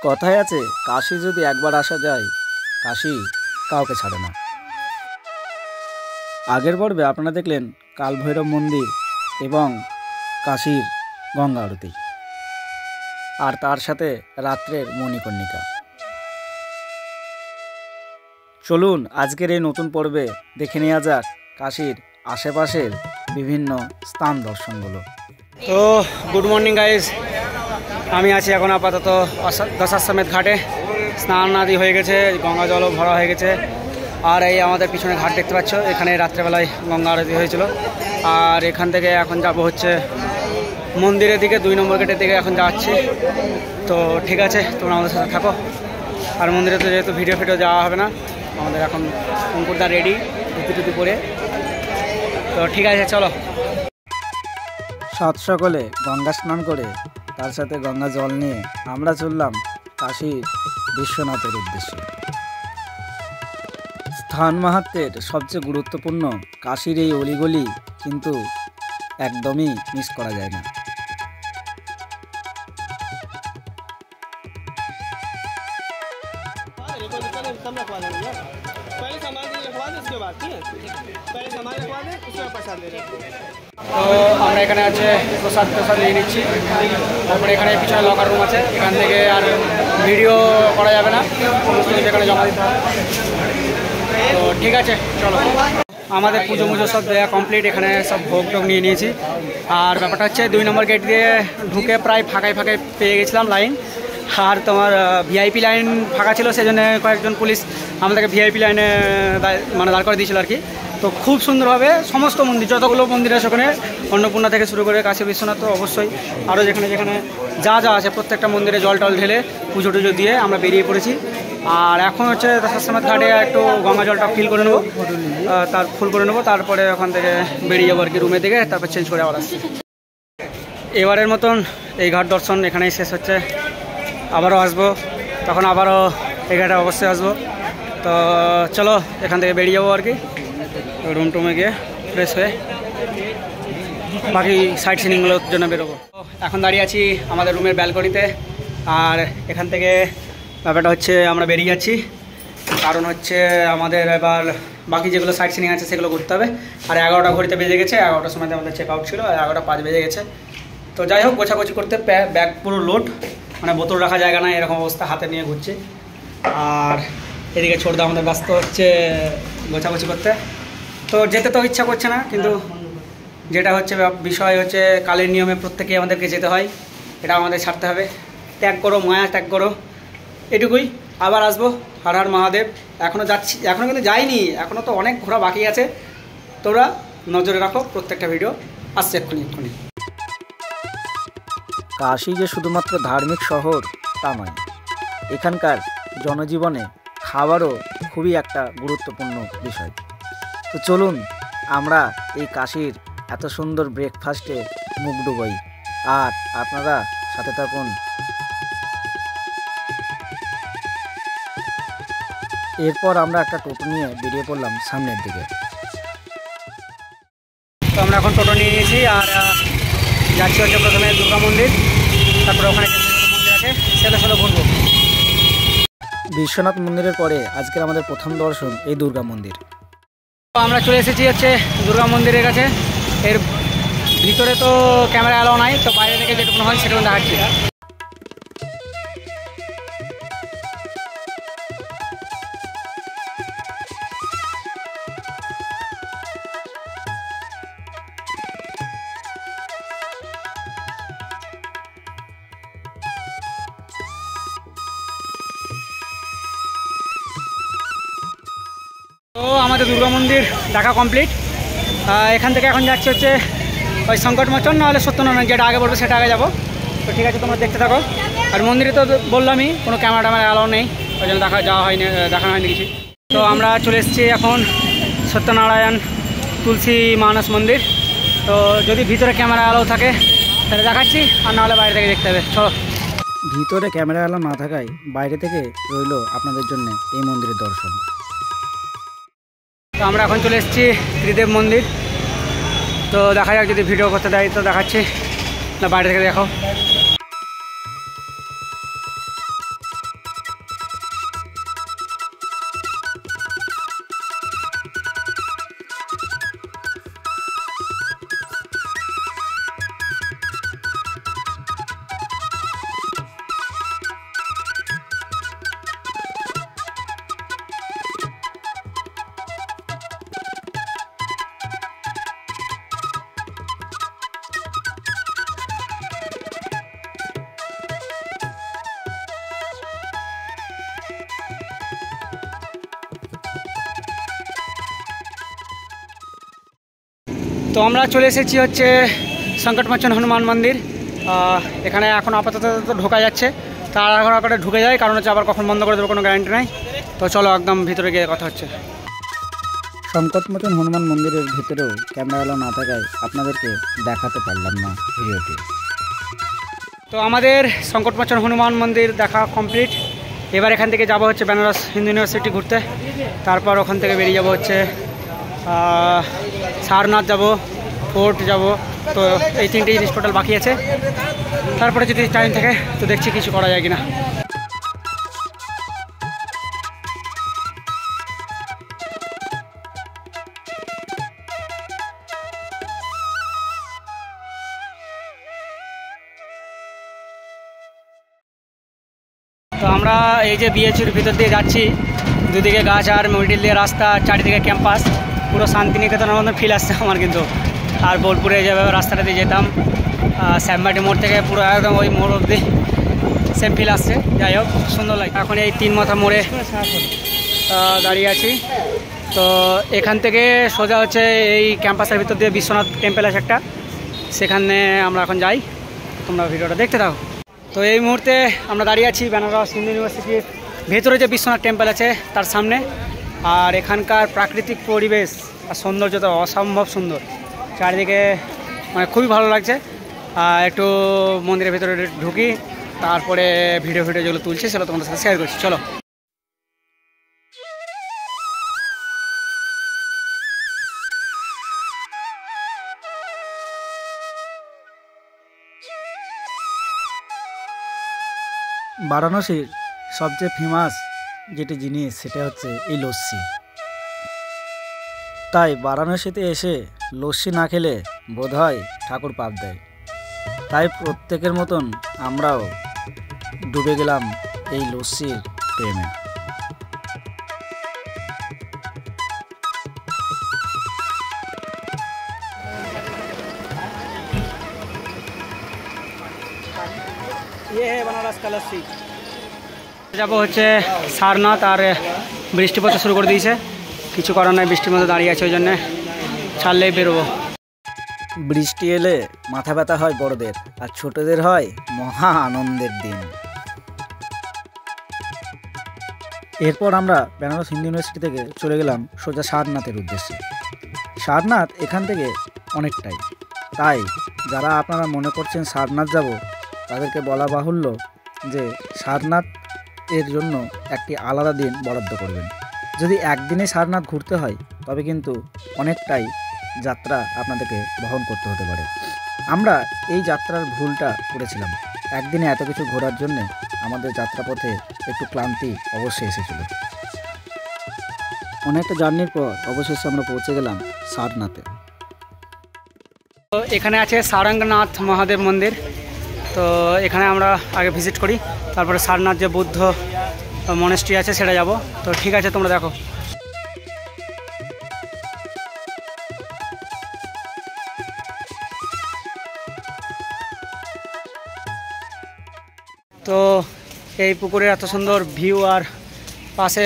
কথায় আছে, কাশি যদি একবার আসা যায়, কাশি কাউকে ছাড়ে না। আগের পর্বে আপনারা দেখলেন কালভৈরব মন্দির এবং কাশীর গঙ্গা আরতি, আর তার সাথে রাত্রের মণিকর্ণিকা। চলুন আজকের এই নতুন পর্বে দেখে নেওয়া যাক কাশীর আশেপাশের বিভিন্ন স্থান দর্শনগুলো। তো গুড মর্নিং গাইজ, আমি আছি এখন আপাতত দশাশ্বমেধ ঘাটে। স্নান আদি হয়ে গেছে, গঙ্গা জলও ভরা হয়ে গেছে। আর এই আমাদের পিছনে ঘাট দেখতে পাচ্ছ, এখানে রাত্রেবেলায় গঙ্গা আরতি হয়েছিল। আর এখান থেকে এখন যাব হচ্ছে মন্দিরের দিকে, 2 নম্বর গেটের দিকে এখন যাচ্ছি। তো ঠিক আছে, তোমরা আমাদের সাথে থাকো। আর মন্দিরে তো যেহেতু ভিডিও যাওয়া হবে না, আমাদের এখন অঙ্কুরদা রেডি ধুতি পরে। তো ঠিক আছে, চলো। সাত সকালে গঙ্গা স্নান করে তার সাথে গঙ্গা জল নিয়ে আমরা চললাম কাশী বিশ্বনাথের উদ্দেশ্যে। স্থান মাহাত্ম্যের সবচেয়ে গুরুত্বপূর্ণ কাশীর এই অলিগলি কিন্তু একদমই মিস করা যায় না। তো আমরা এখানে আছে প্রসাদ নিয়ে নিচ্ছি। তারপরে এখানে পিছনে লকার রুম আছে, এখান থেকে আর ভিডিও করা যাবে না, সমস্ত কিছু এখানে জমা দিতে হবে। তো ঠিক আছে, চলো। আমাদের পুজো সব দেওয়া কমপ্লিট, এখানে সব ভোগ টোগ নিয়ে নিয়েছি। আর ব্যাপারটা হচ্ছে 2 নম্বর গেট দিয়ে ঢুকে প্রায় ফাঁকায় পেয়ে গেছিলাম লাইন। আর তোমার ভিআইপি লাইন ফাঁকা ছিল, সেই জন্য কয়েকজন পুলিশ আমাদেরকে ভিআইপি লাইনে দাঁড় করে দিয়েছিল আর কি। তো খুব সুন্দরভাবে সমস্ত মন্দির, যতগুলো মন্দির আছে ওখানে, অন্নপূর্ণা থেকে শুরু করে কাশী বিশ্বনাথ, তো অবশ্যই আরও যেখানে যা আছে প্রত্যেকটা মন্দিরে জল টল ঢেলে পুজো টুজো দিয়ে আমরা বেরিয়ে পড়েছি। আর এখন হচ্ছে দশাশ্বমেধ ঘাটে একটু গঙ্গা জলটা ফুল করে নেবো, তারপরে ওখান থেকে বেরিয়ে যাবো আর কি রুমের দিকে, তারপর চেঞ্জ করে আবার আসছি। এবারের মতন এই ঘাট দর্শন এখানেই শেষ হচ্ছে। আবারও আসবো, তখন আবারও এই ঘাটে অবশ্যই আসবো। তো চলো এখান থেকে বেরিয়ে যাবো আর কি, রুমে গিয়ে ফ্রেশ হয়ে বাকি সাইট সিনিংগুলোর জন্য বেরোবো। এখন দাঁড়িয়ে আছি আমাদের রুমের ব্যালকনিতে। আর এখান থেকে ব্যাপারটা হচ্ছে আমরা বেরিয়ে যাচ্ছি, কারণ হচ্ছে আমাদের এবার বাকি যেগুলো সাইট সিনিং আছে সেগুলো করতে হবে। আর 11টা ঘড়িতে বেজে গেছে, 11টার সময় আমাদের চেক আউট ছিল, 11:05 বেজে গেছে। তো যাই হোক, গোছাগুছি করতে ব্যাগ পুরো লোড, বোতল রাখা জায়গা না, এরকম অবস্থা, হাতে নিয়ে ঘুরছি। আর এদিকে ছোটদা আমাদের ব্যস্ত হচ্ছে গোছাগুছি করতে। তো যেতে তো ইচ্ছা করছে না, কিন্তু যেটা হচ্ছে বিষয় হচ্ছে কালের নিয়মে প্রত্যেকেই আমাদেরকে যেতে হয়, এটা আমাদের ছাড়তে হবে। ত্যাগ করো, মায়া ত্যাগ করো, এটুকুই। আবার আসবো, হর হর মহাদেব। এখনও যাচ্ছি, এখনও কিন্তু যাইনি, এখনও তো অনেক ঘোরা বাকি আছে। তোমরা নজরে রাখো, প্রত্যেকটা ভিডিও আসছে এক্ষুনি। কাশী যে শুধুমাত্র ধার্মিক শহর তা নয়, এখানকার জনজীবনে খাবারও খুবই একটা গুরুত্বপূর্ণ বিষয়। তো চলুন আমরা এই কাশীর এত সুন্দর ব্রেকফাস্টে মুখ ডুবাই, আর আপনারা সাথে থাকুন। এরপর আমরা একটা টোটো নিয়ে বেরিয়ে পড়লাম সামনের দিকে। তো আমরা এখন টোটো নিয়ে নিয়েছি, আর যাচ্ছি হচ্ছে প্রথমে দুর্গা মন্দির, তারপরে ওখানে মন্দির আছে সেটা ঘুরবো। বিশ্বনাথ মন্দিরের পরে আজকের আমাদের প্রথম দর্শন এই দুর্গা মন্দির। তো আমরা চলে এসেছি হচ্ছে দুর্গা মন্দিরের কাছে। এর ভিতরে তো ক্যামেরা অ্যালাউ নাই, তো বাইরে থেকে যেটুকু হয় সেটুকু দেখাচ্ছি। তো আমাদের দুর্গা মন্দির দেখা কমপ্লিট। এখান থেকে এখন যাচ্ছি হচ্ছে ওই সংকটমোচন, নাহলে সত্যনারায়ণ, যেটা আগে বলবো সেটা আগে যাবো। তো ঠিক আছে, তোমরা দেখতে থাকো। আর মন্দিরে তো বললামই কোনো ক্যামেরা অ্যালাউ নেই, ওই জন্য দেখানো হয়নি কিছু। তো আমরা চলে এসেছি এখন সত্যনারায়ণ তুলসী মানস মন্দির। তো যদি ভিতরে ক্যামেরা অ্যালাউ থাকে তাহলে দেখাচ্ছি, আর নাহলে বাইরে থেকে দেখতে হবে। চলো। ভিতরে ক্যামেরা অ্যালাউ না থাকায় বাইরে থেকে রইল আপনাদের জন্য এই মন্দিরের দর্শন। তো আমরা এখন চলে এসেছি ত্রিদেব মন্দির। তো দেখা যাক, যদি ভিডিও করতে দেয় তো দেখাচ্ছি, না বাইরে থেকে দেখো। তো আমরা চলে এসেছি হচ্ছে সংকটমোচন হনুমান মন্দির। এখানে এখন আপাতত ঢোকা যাচ্ছে, তার আগে করে ঢুকে যায়, কারণ হচ্ছে আবার কখন বন্ধ করে দেবো কোনো গ্যারান্টি নাই। তো চলো একদম ভিতরে গিয়ে কথা হচ্ছে। সংকটমোচন হনুমান মন্দিরের ভিতরেও ক্যামেরা এলো না থাকায় আপনাদেরকে দেখাতে পারলাম না ভিডিওটি। তো আমাদের সংকটমোচন হনুমান মন্দির দেখা কমপ্লিট। এবার এখান থেকে যাব হচ্ছে বেনারস হিন্দু ইউনিভার্সিটি ঘুরতে, তারপর ওখান থেকে বেরিয়ে যাব হচ্ছে সারনাথ যাব, ফোর্ট যাব। তো এই তিনটে জিনিস টোটাল বাকি আছে, তারপরে যদি টাইম থাকে তো দেখছি কিছু করা যায় কিনা। তো আমরা এই যে বিএচইউর ভিতর দিয়ে যাচ্ছি, দুদিকে গাছ আর মিডিল দিয়ে রাস্তা, চারিদিকে ক্যাম্পাস, পুরো শান্তিনিকেতনের মতো ফিল আসছে আমার কিন্তু। আর বোলপুরে যেভাবে রাস্তাটা দিয়ে যেতাম শ্যামবাটি মোড় থেকে পুরো একদম ওই মোড় অবধি সেম ফিল আসছে। যাই হোক, সুন্দর লাগে। এখন এই তিন মাথা মোড়ে দাঁড়িয়ে আছি। তো এখান থেকে সোজা হচ্ছে এই ক্যাম্পাসের ভিতর দিয়ে বিশ্বনাথ টেম্পল আছে একটা, সেখানে আমরা এখন যাই। তোমরা ভিডিওটা দেখতে থাকো। তো এই মুহূর্তে আমরা দাঁড়িয়ে আছি বেনারস হিন্দু ইউনিভার্সিটির ভেতরে যে বিশ্বনাথ টেম্পল আছে তার সামনে। আর এখানকার প্রাকৃতিক পরিবেশ আর সৌন্দর্যতা অসম্ভব সুন্দর, চারিদিকে মানে খুবই ভালো লাগছে। একটু মন্দিরের ভেতরে ঢুকি, তারপরে ভিডিও যেগুলো তুলছি সেগুলো তোমাদের সাথে শেয়ার করছি। চলো। বারাণসীর সবচেয়ে ফেমাস যেটি জিনিস সেটা হচ্ছে এই লস্যি। তাই বারাণসীতে এসে লস্যি না খেলে বোধহয় ঠাকুর পাপ দেয়। তাই প্রত্যেকের মতন আমরাও ডুবে গেলাম এই লস্যির প্রেমে। বেনারস কা লস্যি। যাবো হচ্ছে সারনাথ, আর বৃষ্টি পড়তে শুরু করে দিয়েছে, কিছু করার নাই, বৃষ্টির মধ্যে দাঁড়িয়ে আছে, ওই জন্যে ছাড়লেই বেরোবো। বৃষ্টি এলে মাথা ব্যথা হয় বড়দের, আর ছোটদের হয় মহা আনন্দের দিন। এরপর আমরা বেনারস হিন্দু ইউনিভার্সিটি থেকে চলে গেলাম সোজা সারনাথের উদ্দেশ্যে। সারনাথ এখান থেকে অনেকটাই, তাই যারা আপনারা মনে করছেন সারনাথ যাব তাদেরকে বলা বাহুল্য যে সারনাথ এর জন্য একটি আলাদা দিন বরাদ্দ করবেন। যদি একদিনে সারনাথ ঘুরতে হয় তবে কিন্তু অনেকটাই যাত্রা আপনাদেরকে বহন করতে হতে পারে। আমরা এই যাত্রার ভুলটা করেছিলাম, একদিনে এত কিছু ঘোরার জন্যে আমাদের যাত্রাপথে একটু ক্লান্তি অবশ্যই এসেছিল। অনেকটা জার্নির পর অবশেষে আমরা পৌঁছে গেলাম সারনাথে। তো এখানে আছে সারঙ্গনাথ মহাদেব মন্দির, তো এখানে আমরা আগে ভিজিট করি, তারপরে সারনাথ যে বুদ্ধ মনেস্ট্রি আছে সেটা যাব। তো ঠিক আছে, তোমরা দেখো। তো এই পুকুরের এত সুন্দর ভিউ, আর পাশে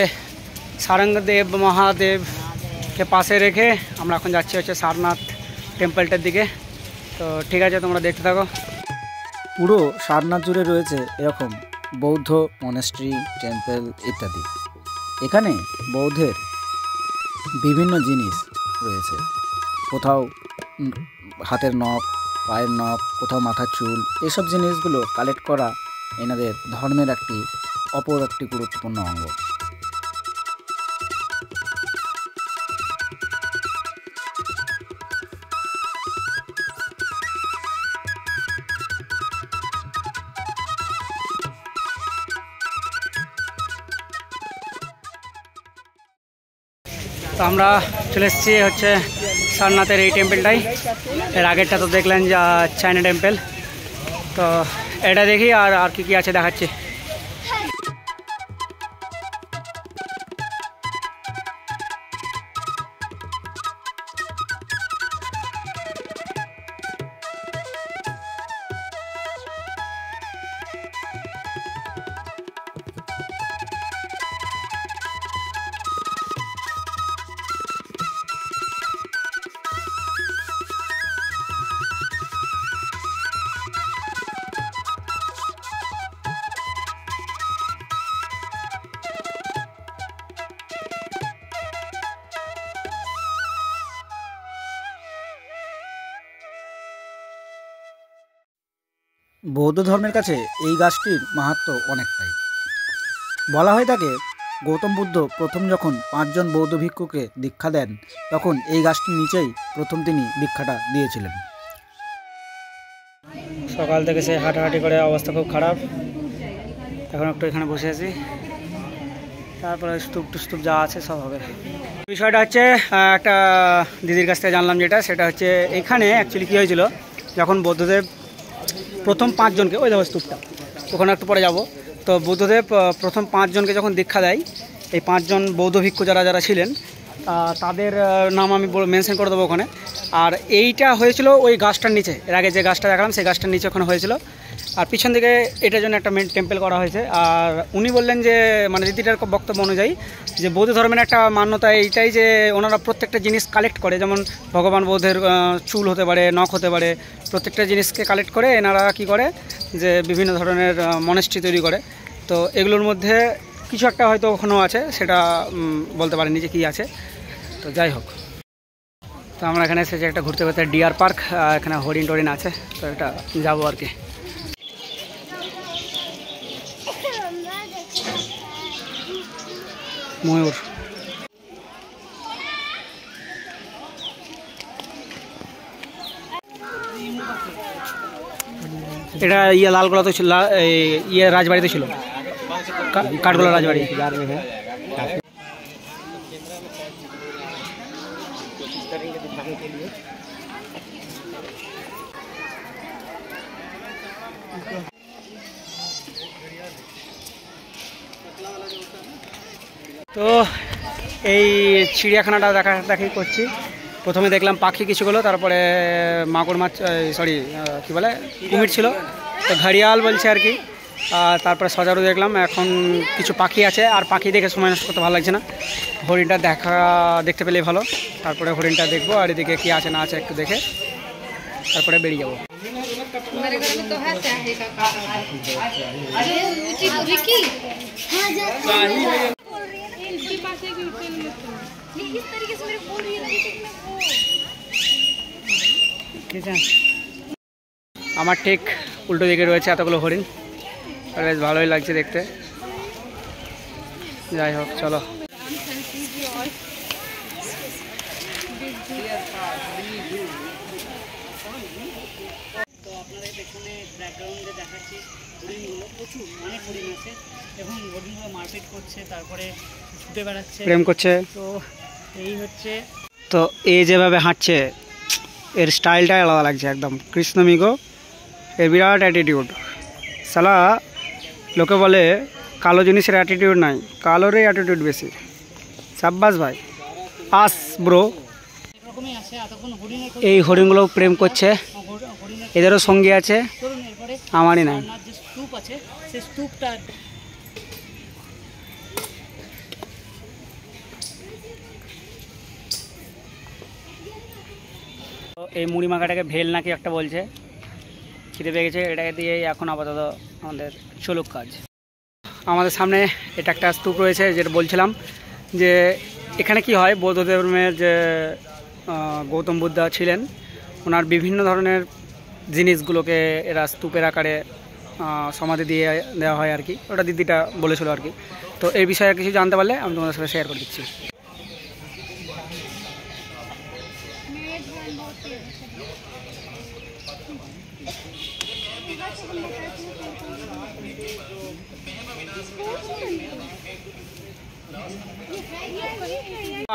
সারঙ্গদেব মহাদেবকে পাশে রেখে আমরা এখন যাচ্ছি হচ্ছে সারনাথ টেম্পলটার দিকে। তো ঠিক আছে, তোমরা দেখতে থাকো। পুরো সারনাথ জুড়ে রয়েছে এরকম বৌদ্ধ মনেস্ট্রি, টেম্পল ইত্যাদি। এখানে বৌদ্ধের বিভিন্ন জিনিস রয়েছে, কোথাও হাতের নখ, পায়ের নখ, কোথাও মাথার চুল, এসব জিনিসগুলো কালেক্ট করা এনাদের ধর্মের অপর একটি গুরুত্বপূর্ণ অঙ্গ। তো আমরা চলে এসেছি হচ্ছে সারনাথের এই টেম্পলটাই। এর আগেরটা তো দেখলেন যে চায়না টেম্পল, তো এটা দেখি আর আর কি আছে দেখাচ্ছি। বৌদ্ধ ধর্মের কাছে এই গাছটির মাহাত্ম্য অনেকটাই। বলা হয়ে থাকে গৌতম বুদ্ধ প্রথম যখন 5 জন বৌদ্ধ ভিক্ষুকে দীক্ষা দেন তখন এই গাছটির নিচেই প্রথম তিনি দীক্ষাটা দিয়েছিলেন। সকাল থেকে সে হাঁটাহাঁটি করে অবস্থা খুব খারাপ, এখন একটু এখানে বসে আছি, তারপরে স্তূপ টুস্তূপ যা আছে সব হবে। বিষয়টা হচ্ছে একটা দিদির কাছ থেকে জানলাম যেটা, সেটা হচ্ছে এখানে অ্যাকচুয়ালি কী হয়েছিল, যখন বুদ্ধদেব প্রথম 5 জনকে, ওই দেখো স্তূপটা, ওখানে একটু পরে যাব, তো বুদ্ধদেব প্রথম 5 জনকে যখন দীক্ষা দেয়, এই 5 জন বৌদ্ধ ভিক্ষু যারা যারা ছিলেন তাদের নাম আমি মেনশন করে দেবো ওখানে। আর এইটা হয়েছিল ওই গাছটার নিচে, এর আগে যে গাছটা দেখালাম সেই গাছটার নিচে ওখানে হয়েছিল। আর পিছন দিকে এটার জন্য একটা মেন টেম্পল করা হয়েছে। আর উনি বললেন যে মানে দিদিটার বক্তব্য অনুযায়ী যে বৌদ্ধ ধর্মের একটা মান্যতা এইটাই যে ওনারা প্রত্যেকটা জিনিস কালেক্ট করে, যেমন ভগবান বৌদ্ধের চুল হতে পারে, নখ হতে পারে, প্রত্যেকটা জিনিসকে কালেক্ট করে এনারা কি করে যে বিভিন্ন ধরনের মনেস্ট্রি তৈরি করে। তো এগুলোর মধ্যে কিছু একটা হয়তো ওখানেও আছে, সেটা বলতে পারেনি যে কী আছে। তো যাই হোক, তো আমরা এখানে এসেছি একটা ঘুরতে ঘুরতে ডিয়ার পার্ক, এখানে হরিণ টরিণ আছে, তো এটা যাবো আর কি। ময়ূর, এটা ইয়ে লালগোলা তো ছিল, ইয়ে রাজবাড়িতে ছিল, কাঠগোলা রাজবাড়ি। তো এই চিড়িয়াখানাটা দেখাদেখি করছি। প্রথমে দেখলাম পাখি কিছুগুলো, তারপরে মাগুর মাছ, সরি কী বলে, কুমির ছিল, তো ঘড়িয়াল বলছে আর কি। তারপরে সজারু দেখলাম, এখন কিছু পাখি আছে, আর পাখি দেখে সময় নষ্ট করতে ভালো লাগছে না, হরিণটা দেখতে পেলেই ভালো। তারপরে হরিণটা দেখবো, আর এদিকে কী আছে না আছে একটু দেখে তারপরে বেরিয়ে যাবো। আমার ঠিক উল্টো দিকে রয়েছে এতগুলো হরিণ, আর বেশ ভালোই লাগছে দেখতে। যাই হোক, চলো। তো আপনাদের পেছনে ব্যাকগ্রাউন্ডে দেখাচ্ছি হরিণগুলো, প্রচুর অনেক হরিণ আছে, এবং হরিণগুলো মারপিট করছে, তারপরে ছুটে বেড়াচ্ছে, প্রেম করছে। তো এই হচ্ছে, তো এই যেভাবে হাঁটছে এর স্টাইলটাই আলাদা লাগছে, একদম কৃষ্ণমিগো, এর বিরাট অ্যাটিটিউড। সালা লোকে বলে কালো জিনিসের অ্যাটিটিউড নাই, কালোরই অ্যাটিটিউড বেশি। সাব্বাস ভাই, আস ব্রো। এই হরিণগুলো প্রেম করছে, এদেরও সঙ্গী আছে, আমারই নাই। এই মুড়ি মাখাটাকে ভেল নাকি একটা বলছে, খিদে পেয়ে গেছে, এটাকে দিয়ে এখন আপাতত আমাদের চলুক কাজ। আমাদের সামনে এটা একটা স্তূপ রয়েছে, যেটা বলছিলাম যে এখানে কি হয়, বৌদ্ধ ধর্মের যে গৌতম বুদ্ধ ছিলেন, ওনার বিভিন্ন ধরনের জিনিসগুলোকে এরা স্তূপের আকারে সমাধি দিয়ে দেওয়া হয় আর কি, ওটা দিদিটা বলেছিল আর কি। তো এই বিষয়ে কিছু জানতে পারলে আমি তোমাদের সাথে শেয়ার করে দিচ্ছি।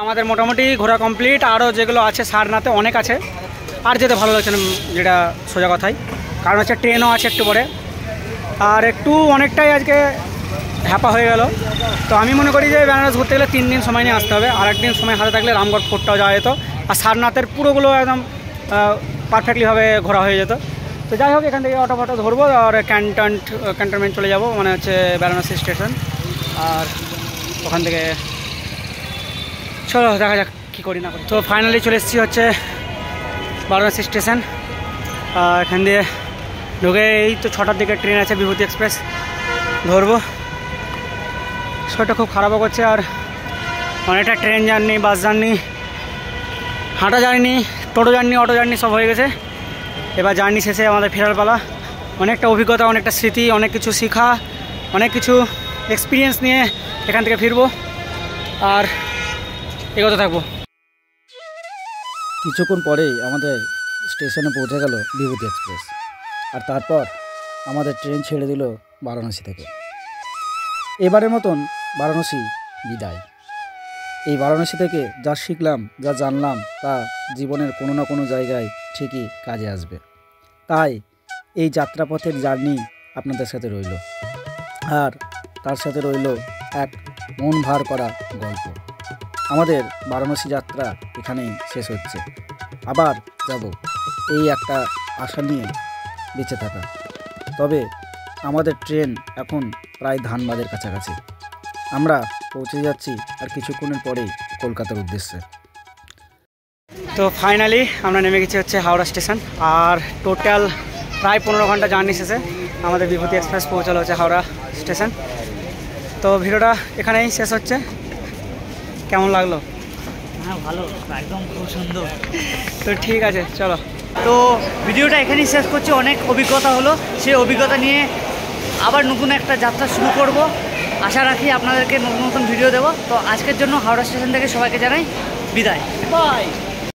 আমাদের মোটামুটি ঘোরা কমপ্লিট, আরও যেগুলো আছে সারনাথে অনেক আছে, আর যেতে ভালো লাগছে না যেটা সোজা কথাই, কারণ হচ্ছে ট্রেনও আছে একটু পরে, আর একটু অনেকটাই আজকে হ্যাপা হয়ে গেল। তো আমি মনে করি যে বেনারস ঘুরতে গেলে 3 দিন সময় নিয়ে আসতে হবে, আর একদিন সময় হাতে থাকলে রামগড় ফোর্টটাও যাওয়া যেত, আর সারনাথের পুরোগুলো একদম পারফেক্টলিভাবে ঘোরা হয়ে যেত। তো যাই হোক, এখান থেকে অটো ফটো ধরবো আর ক্যান্টনমেন্ট চলে যাব, মানে হচ্ছে বারাণসী স্টেশন, আর ওখান থেকে চলো দেখা যাক কী করি না করি। তো ফাইনালি চলে এসেছি হচ্ছে বারাণসী স্টেশন, এখান দিয়ে ঢুকে এই তো 6টার দিকে ট্রেন আছে বিভূতি এক্সপ্রেস, ধরবো। শরীরটা খুব খারাপও করছে, আর অনেকটা ট্রেন জার্নি, বাস জার্নি, হাঁটা জার্নি, টোটো জার্নি, অটো জার্নি সব হয়ে গেছে। এবার জার্নি শেষে আমাদের ফেরার পালা, অনেকটা অভিজ্ঞতা, অনেকটা স্মৃতি, অনেক কিছু শেখা, অনেক কিছু এক্সপিরিয়েন্স নিয়ে এখান থেকে ফিরবো আর এগোতে থাকবো। কিছুক্ষণ পরেই আমাদের স্টেশনে পৌঁছে গেল বিভূতি এক্সপ্রেস, আর তারপর আমাদের ট্রেন ছেড়ে দিল বারাণসী থেকে। এবারের মতন বারাণসী বিদায়। এই বারাণসী থেকে যা শিখলাম, যা জানলাম, তা জীবনের কোনো না কোনো জায়গায় ঠিকই কাজে আসবে। তাই এই যাত্রাপথের জার্নি আপনাদের সাথে রইল, আর তার সাথে রইল এক মন ভার করা গল্প। আমাদের বারাণসী যাত্রা এখানেই শেষ হচ্ছে। আবার যাব, এই একটা আশা নিয়ে বেঁচে থাকা। তবে আমাদের ট্রেন এখন প্রায় ধানবাদের কাছাকাছি। আমরা পৌঁছে যাচ্ছি আর কিছুক্ষণের পরেই কলকাতার উদ্দেশ্যে। তো ফাইনালি আমরা নেমে গেছি হচ্ছে হাওড়া স্টেশন, আর টোটাল প্রায় 15 ঘন্টা জার্নি শেষে আমাদের বিভূতি এক্সপ্রেস পৌঁছালো হচ্ছে হাওড়া স্টেশন। তো ভিডিওটা এখানেই শেষ হচ্ছে। কেমন লাগলো? হ্যাঁ, ভালো, একদম খুব সুন্দর। তো ঠিক আছে, চলো। তো ভিডিওটা এখানেই শেষ করছি। অনেক অভিজ্ঞতা হলো, সেই অভিজ্ঞতা নিয়ে আবার নতুন একটা যাত্রা শুরু করব। আশা রাখি আপনাদেরকে নতুন নতুন ভিডিও দেবো। তো আজকের জন্য হাওড়া স্টেশন থেকে সবাইকে জানাই বিদায়। বাই।